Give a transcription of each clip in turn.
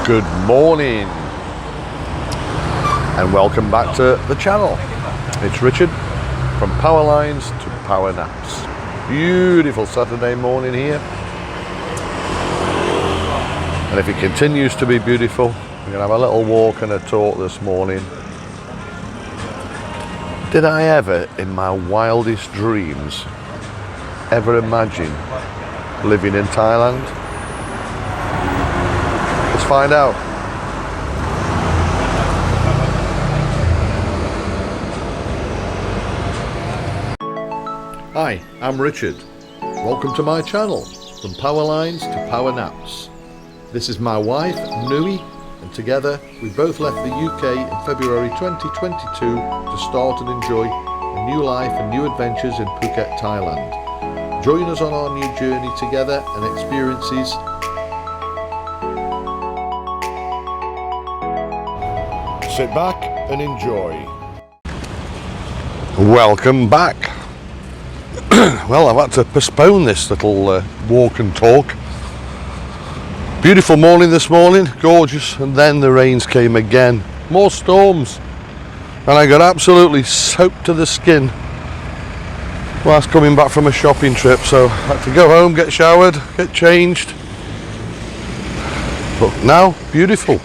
Good morning and welcome back to the channel. It's Richard from Power Lines to Power Naps. Beautiful Saturday morning here, and if it continues to be beautiful, we're going to have a little walk and a talk this morning. Did I ever in my wildest dreams ever imagine living in Thailand? Let's find out. Hi, I'm Richard. Welcome to my channel, from Power Lines to Power Naps. This is my wife, Nui, and together we both left the UK in February 2022 to start and enjoy a new life and new adventures in Phuket, Thailand. Join us on our new journey together and experiences. Sit back and enjoy. Welcome back. Well, I've had to postpone this little walk and talk. Beautiful morning this morning, gorgeous, and then the rains came again. More storms, and I got absolutely soaked to the skin whilst coming back from a shopping trip, so I had to go home, get showered, get changed. But now, beautiful.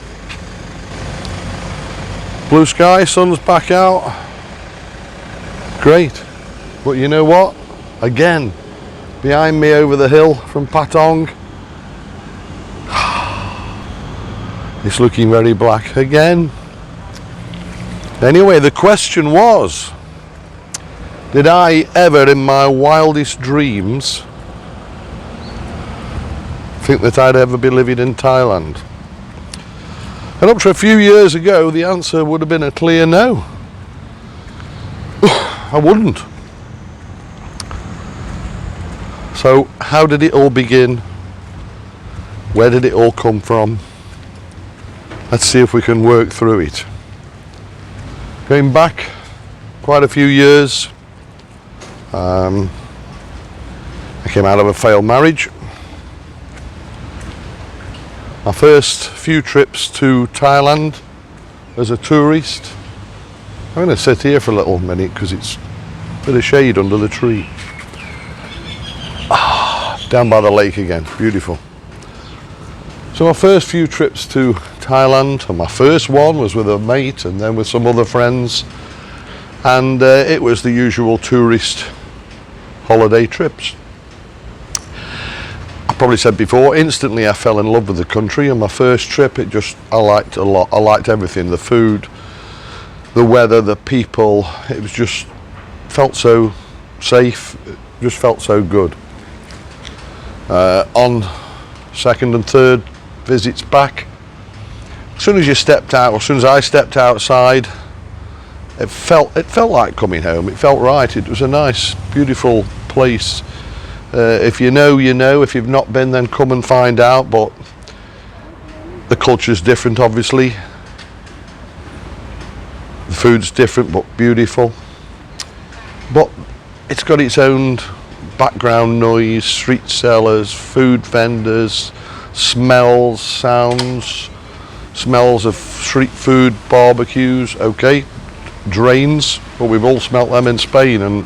Blue sky, sun's back out. Great. But you know what? Again, behind me over the hill from Patong, it's looking very black again. Anyway, the question was, did I ever in my wildest dreams think that I'd ever be living in Thailand? And up to a few years ago, the answer would have been a clear no. I wouldn't. So how did it all begin? Where did it all come from? Let's see if we can work through it. Going back quite a few years, I came out of a failed marriage. My first few trips to Thailand as a tourist. I'm going to sit here for a little minute because it's a bit of shade under the tree. Down by the lake again, beautiful. So my first few trips to Thailand, and my first one was with a mate and then with some other friends, and it was the usual tourist holiday trips. I probably said before, instantly I fell in love with the country, and my first trip, I liked a lot. I liked everything, the food, the weather, the people. It was just, felt so safe, it just felt so good. On second and third visits back, as soon as you stepped out, or as soon as I stepped outside, it felt like coming home. It felt right. It was a nice, beautiful place. If you know, you know. If you've not been, then come and find out. But the culture's different, obviously. The food's different, but beautiful. But it's got its own background noise, street sellers, food vendors, smells, sounds, smells of street food, barbecues, okay, drains, but we've all smelt them in Spain, and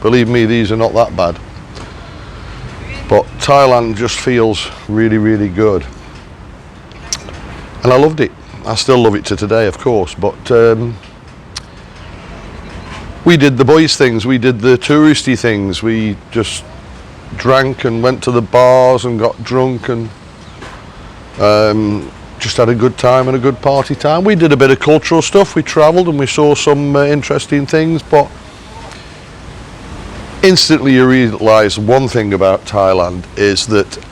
believe me, these are not that bad. But Thailand just feels really, really good. And I loved it. I still love it to today, of course, but we did the boys things, we did the touristy things, we just drank and went to the bars and got drunk and just had a good time and a good party time. We did a bit of cultural stuff, we travelled and we saw some interesting things, but instantly you realise one thing about Thailand is that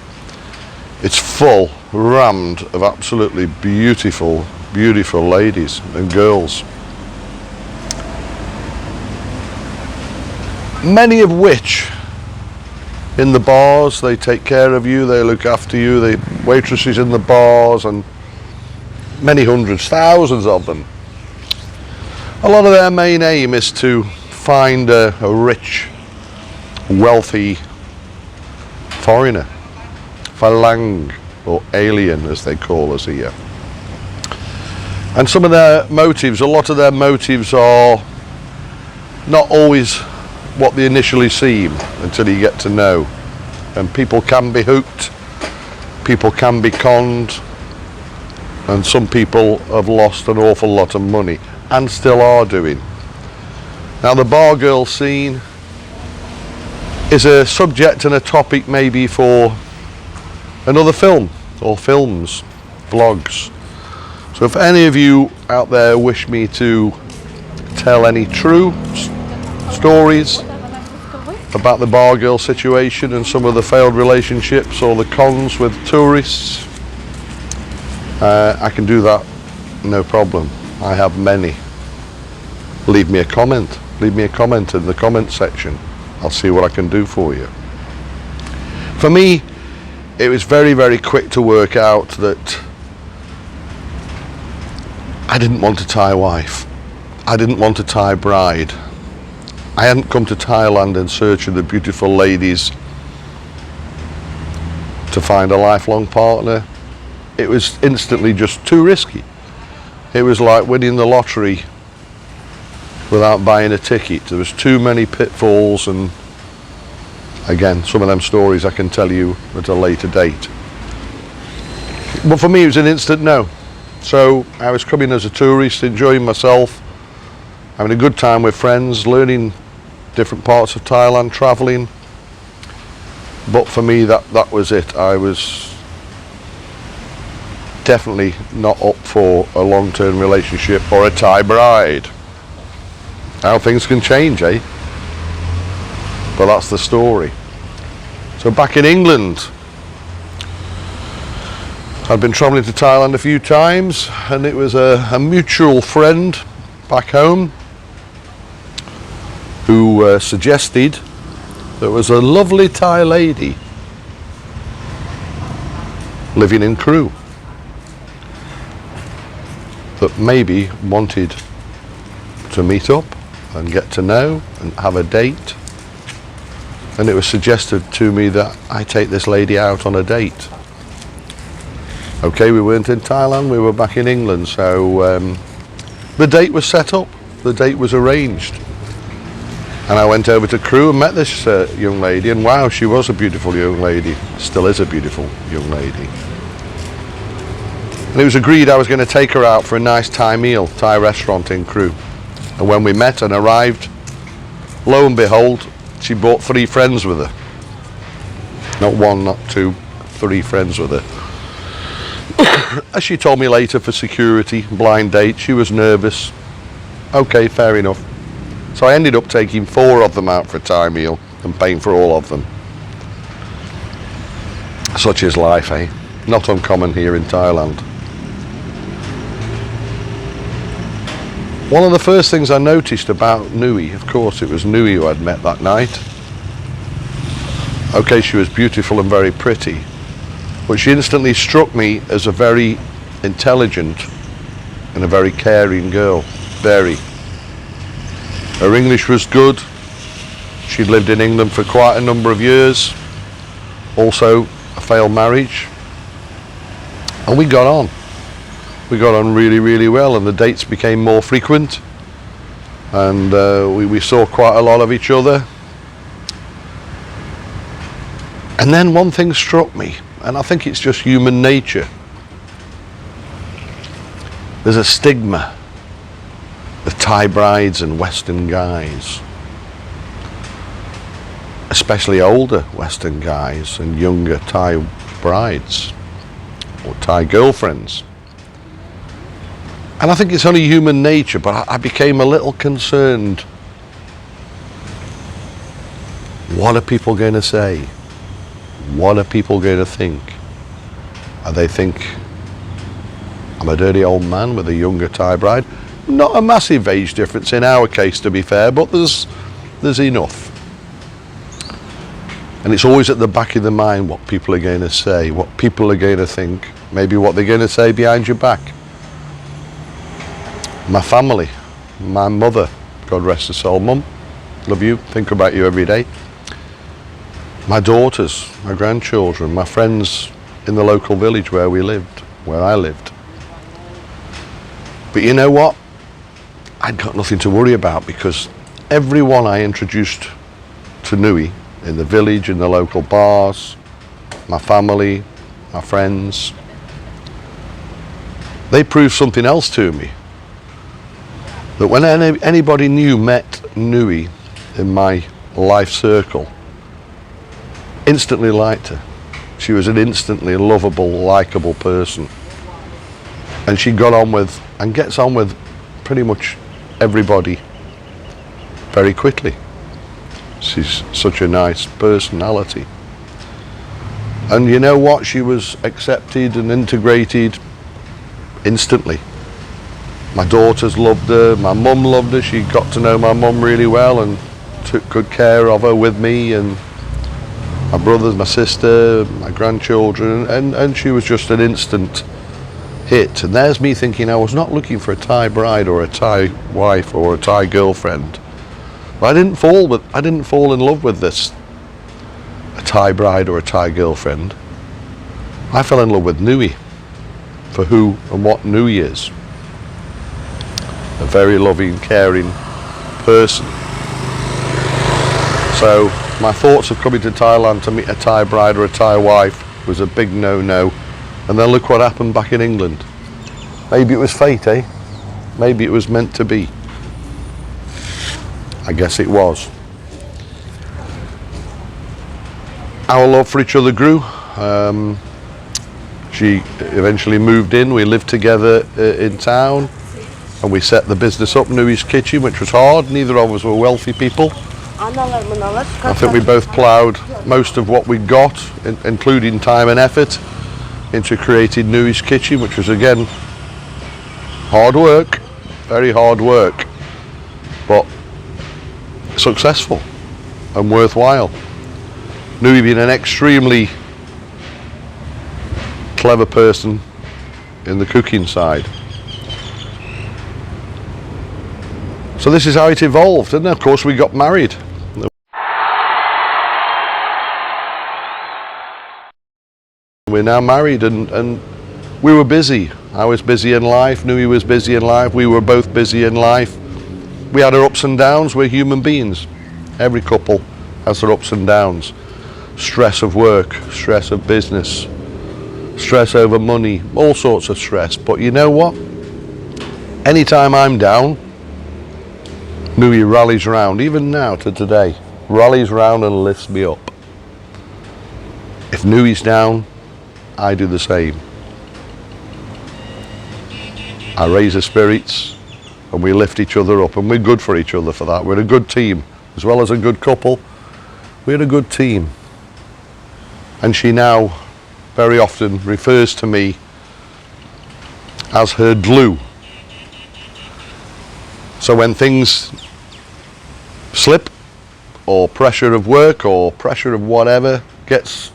it's full, rammed of absolutely beautiful, beautiful ladies and girls. Many of which, in the bars, they take care of you, they look after you, the waitresses in the bars, and many hundreds, thousands of them. A lot of their main aim is to find a rich, wealthy foreigner, Phalang, or alien as they call us here. And some of their motives, a lot of their motives are not always what they initially seem until you get to know. And people can be hooked, people can be conned, and some people have lost an awful lot of money and still are doing. Now the bar girl scene is a subject and a topic maybe for another film or films, vlogs. So if any of you out there wish me to tell any true stories about the bar girl situation and some of the failed relationships or the cons with tourists, I can do that, no problem. I have many. Leave me a comment. Leave me a comment in the comment section. I'll see what I can do for you. For me, it was very, very quick to work out that I didn't want a Thai wife. I didn't want a Thai bride. I hadn't come to Thailand in search of the beautiful ladies to find a lifelong partner. It was instantly just too risky. It was like winning the lottery without buying a ticket. There was too many pitfalls, and again, some of them stories I can tell you at a later date. But for me, it was an instant no. So I was coming as a tourist, enjoying myself, having a good time with friends, learning different parts of Thailand, travelling. But for me, that was it. I was definitely not up for a long-term relationship or a Thai bride. How things can change, eh? But that's the story. So back in England, I'd been travelling to Thailand a few times, and it was a mutual friend back home who suggested there was a lovely Thai lady living in Crewe that maybe wanted to meet up and get to know and have a date. And it was suggested to me that I take this lady out on a date. Okay, we weren't in Thailand, we were back in England, so the date was set up, the date was arranged. And I went over to Crewe and met this young lady, and wow, she was a beautiful young lady, still is a beautiful young lady. And it was agreed I was going to take her out for a nice Thai meal, Thai restaurant in Crewe. And when we met and arrived, lo and behold, she brought 3 friends with her. Not 1, not 2, 3 friends with her. As she told me later, for security, blind date, she was nervous. Okay, fair enough. So I ended up taking 4 of them out for a Thai meal and paying for all of them. Such is life, eh? Not uncommon here in Thailand. One of the first things I noticed about Nui, of course it was Nui who I'd met that night. Okay, she was beautiful and very pretty, but she instantly struck me as a very intelligent and a very caring girl. Very. Her English was good. She'd lived in England for quite a number of years. Also a failed marriage. And we got on. We got on really, really well, and the dates became more frequent. And we saw quite a lot of each other. And then one thing struck me, and I think it's just human nature. There's a stigma of Thai brides and Western guys, especially older Western guys and younger Thai brides or Thai girlfriends. And I think it's only human nature, but I became a little concerned. What are people going to say? What are people going to think? Are they think I'm a dirty old man with a younger Thai bride? Not a massive age difference in our case, to be fair, but there's enough. And it's always at the back of the mind what people are going to say, what people are going to think, maybe what they're going to say behind your back. My family, my mother, God rest her soul, Mum, love you, think about you every day. My daughters, my grandchildren, my friends in the local village where we lived, where I lived. But you know what? I'd got nothing to worry about, because everyone I introduced to Nui, in the village, in the local bars, my family, my friends, they proved something else to me. That when anybody new met Nui in my life circle, instantly liked her. She was an instantly lovable, likeable person. And she got on with, and gets on with, pretty much everybody very quickly. She's such a nice personality. And you know what? She was accepted and integrated instantly. My daughters loved her, my mum loved her. She got to know my mum really well and took good care of her with me, and my brothers, my sister, my grandchildren, and she was just an instant hit. And there's me thinking I was not looking for a Thai bride or a Thai wife or a Thai girlfriend. But I didn't fall in love with this, a Thai bride or a Thai girlfriend. I fell in love with Nui, for who and what Nui is. A very loving, caring person. So my thoughts of coming to Thailand to meet a Thai bride or a Thai wife was a big no-no. And then look what happened back in England. Maybe it was fate, eh? Maybe it was meant to be. I guess it was. Our love for each other grew. She eventually moved in. We lived together in town, and we set the business up, Nui's Kitchen, which was hard. Neither of us were wealthy people. I think we both ploughed most of what we got, including time and effort, into creating Nui's Kitchen, which was, again, hard work, very hard work, but successful and worthwhile. Nui being an extremely clever person in the cooking side. So this is how it evolved, and of course we got married. We're now married, and we were busy. I was busy in life, Nui was busy in life, we were both busy in life. We had our ups and downs. We're human beings. Every couple has their ups and downs. Stress of work, stress of business, stress over money, all sorts of stress. But you know what? Anytime I'm down, Nui rallies round, even now to today, rallies round and lifts me up. If Nui's down, I do the same. I raise her spirits and we lift each other up, and we're good for each other for that. We're a good team. As well as a good couple, we're a good team. And she now very often refers to me as her glue. So when things slip, or pressure of work, or pressure of whatever gets,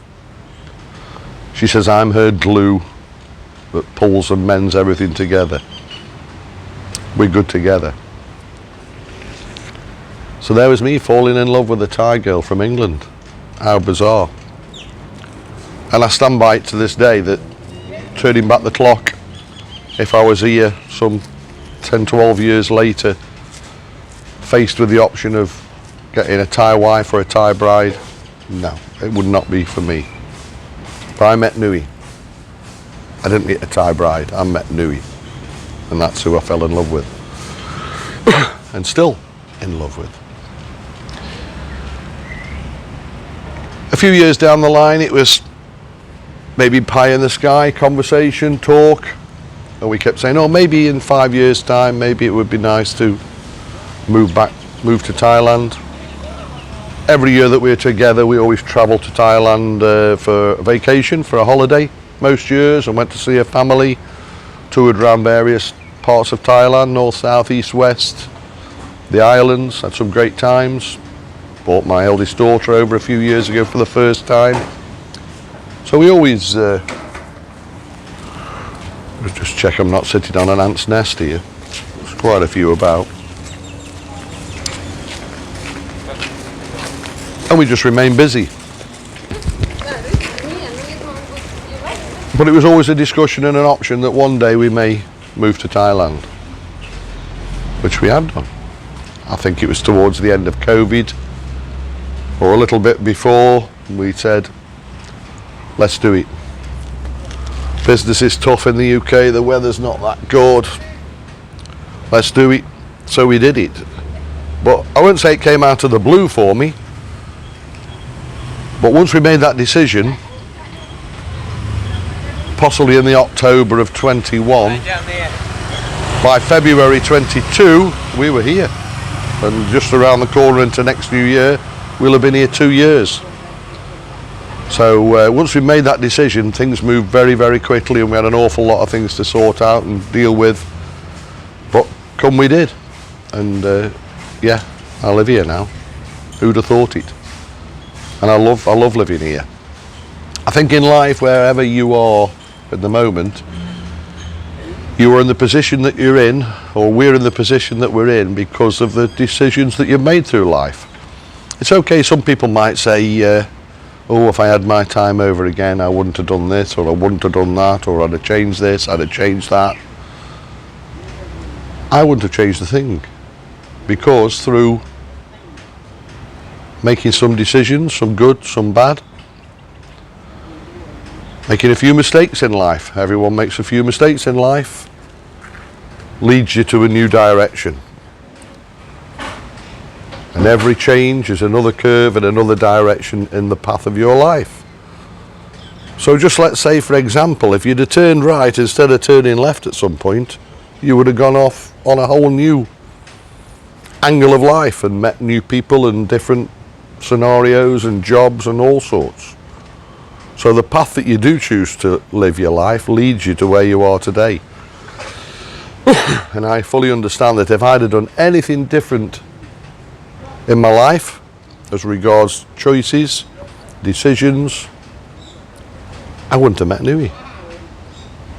she says I'm her glue that pulls and mends everything together. We're good together. So there was me falling in love with a Thai girl from England. How bizarre. And I stand by it to this day that, turning back the clock, if I was here some 10, 12 years later, faced with the option of getting a Thai wife or a Thai bride, no, it would not be for me. But I met Nui. I didn't meet a Thai bride, I met Nui. And that's who I fell in love with. And still in love with. A few years down the line, it was maybe pie in the sky, conversation, talk. And we kept saying, oh, maybe in 5 years' time, maybe it would be nice to move to Thailand. Every year that we were together, we always travelled to Thailand for a vacation, for a holiday, most years, and went to see a family, toured around various parts of Thailand, north, south, east, west, the islands, had some great times. Brought my eldest daughter over a few years ago for the first time. So we always, just check I'm not sitting on an ant's nest here. There's quite a few about. And we just remain busy. But it was always a discussion and an option that one day we may move to Thailand. which we had done. I think it was towards the end of COVID, or a little bit before, we said, let's do it. Business is tough in the UK, the weather's not that good. Let's do it. So we did it. But I wouldn't say it came out of the blue for me. But once we made that decision, possibly in the October of 21, by February 22, we were here. And just around the corner into next new year, we'll have been here 2 years. So once we made that decision, things moved very, very quickly, and we had an awful lot of things to sort out and deal with. But come we did. And yeah, I live here now. Who'd have thought it? And I love living here. I think in life, wherever you are at the moment, you are in the position that you're in, or we're in the position that we're in because of the decisions that you've made through life. It's okay, some people might say, oh, if I had my time over again, I wouldn't have done this, or I wouldn't have done that, or I'd have changed this, I'd have changed that. I wouldn't have changed a thing, because through making some decisions, some good, some bad, making a few mistakes in life, everyone makes a few mistakes in life, leads you to a new direction. And every change is another curve and another direction in the path of your life. So just let's say, for example, if you'd have turned right instead of turning left at some point, you would have gone off on a whole new angle of life and met new people and different scenarios and jobs and all sorts. So the path that you do choose to live your life leads you to where you are today. And I fully understand that if I'd have done anything different in my life as regards choices, decisions, I wouldn't have met Nui.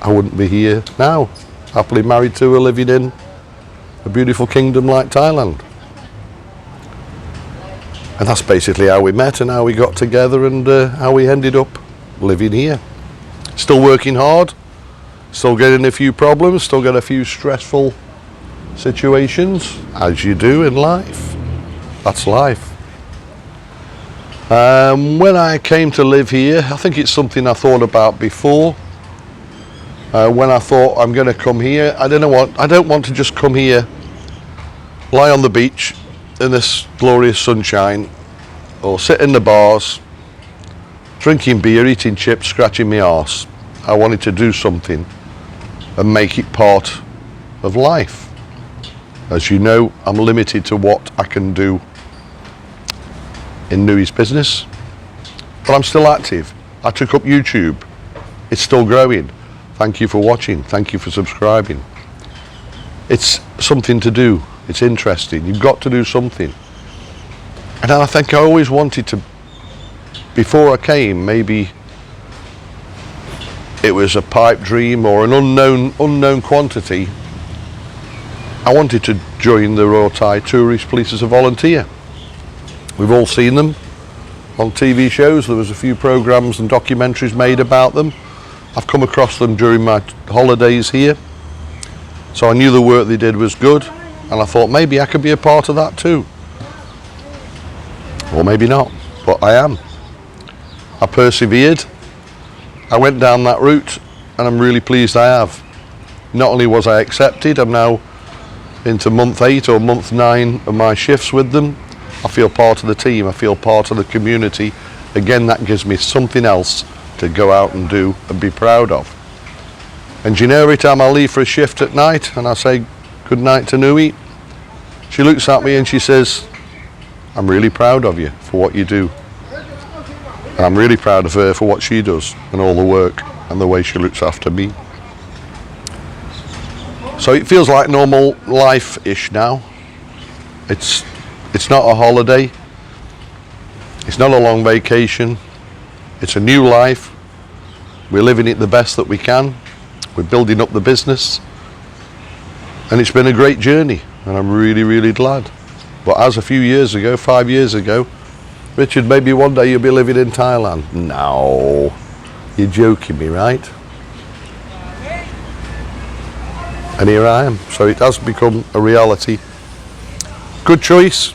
I wouldn't be here now, happily married to her, living in a beautiful kingdom like Thailand. And that's basically how we met and how we got together and how we ended up living here. Still working hard, still getting a few problems, still get a few stressful situations, as you do in life. That's life. When I came to live here, I think it's something I thought about before. When I thought I'm going to come here, I don't want to just come here, lie on the beach in this glorious sunshine, or sit in the bars, drinking beer, eating chips, scratching my arse. I wanted to do something and make it part of life. As you know, I'm limited to what I can do in Nui's business, but I'm still active. I took up YouTube. It's still growing. Thank you for watching. Thank you for subscribing. It's something to do. It's interesting. You've got to do something. And I think I always wanted to, before I came, maybe it was a pipe dream or an unknown quantity, I wanted to join the Royal Thai Tourist Police as a volunteer. We've all seen them on TV shows. There was a few programs and documentaries made about them. I've come across them during my holidays here. So I knew the work they did was good, and I thought maybe I could be a part of that too. Or maybe not, but I am. I persevered. I went down that route, and I'm really pleased I have. Not only was I accepted, I'm now into month 8 or month 9 of my shifts with them. I feel part of the team, I feel part of the community. Again, that gives me something else to go out and do and be proud of. And you know, every time I leave for a shift at night and I say good night to Nui, she looks at me and she says, I'm really proud of you for what you do. And I'm really proud of her for what she does and all the work and the way she looks after me. So it feels like normal life-ish now. It's not a holiday. It's not a long vacation. It's a new life. We're living it the best that we can. We're building up the business. And it's been a great journey, and I'm really, really glad. But as a few years ago, 5 years ago, Richard, maybe one day you'll be living in Thailand. No, you're joking me, right? And here I am. So it has become a reality. Good choice.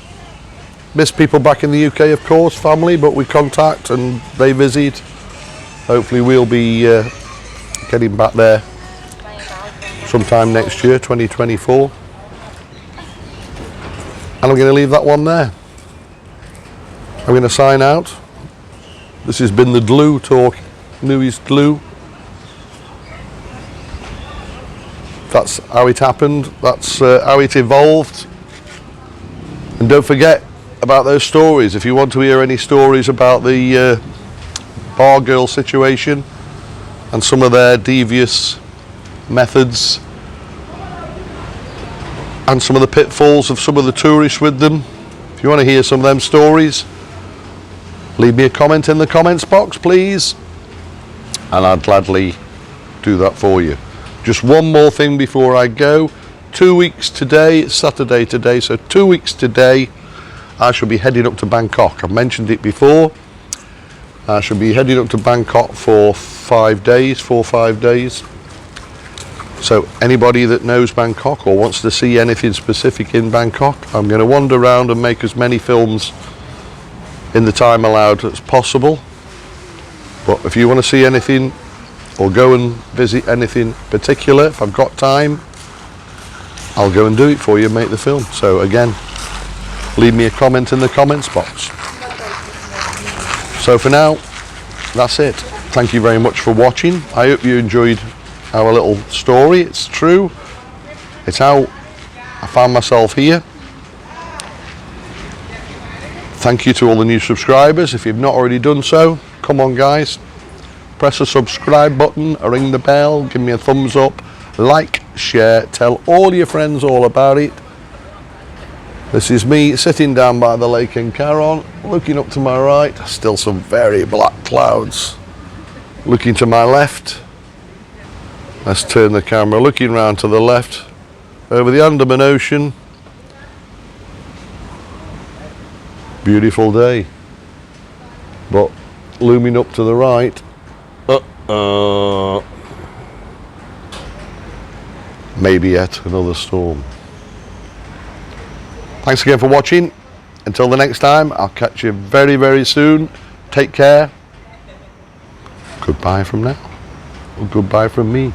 Miss people back in the UK, of course, family, but we contact and they visit. Hopefully we'll be getting back there sometime next year, 2024. And I'm going to leave that one there. I'm going to sign out. This has been the Glue Talk, Newies Glue. That's how it happened. That's how it evolved. And don't forget about those stories. If you want to hear any stories about the bar girl situation and some of their devious methods and some of the pitfalls of some of the tourists with them, if you want to hear some of them stories, leave me a comment in the comments box, please, and I'd gladly do that for you. Just one more thing before I go. 2 weeks today, it's Saturday today, so 2 weeks today I shall be heading up to Bangkok. I've mentioned it before. I shall be heading up to Bangkok for 5 days, 4 or 5 days. So anybody that knows Bangkok or wants to see anything specific in Bangkok, I'm going to wander around and make as many films in the time allowed as possible. But if you want to see anything or go and visit anything particular, if I've got time, I'll go and do it for you and make the film. So again, leave me a comment in the comments box. So for now, that's it. Thank you very much for watching. I hope you enjoyed our little story. It's true. It's how I found myself here. Thank you to all the new subscribers. If you've not already done so, come on guys, press the subscribe button, ring the bell, give me a thumbs up, like, share, tell all your friends all about it. This is me sitting down by the lake in Caron, looking up to my right, still some very black clouds. Looking to my left, let's turn the camera, looking round to the left, over the Andaman Ocean. Beautiful day. But looming up to the right, maybe yet another storm. Thanks again for watching. Until the next time, I'll catch you very, very soon. Take care. Goodbye from now. Or goodbye from me.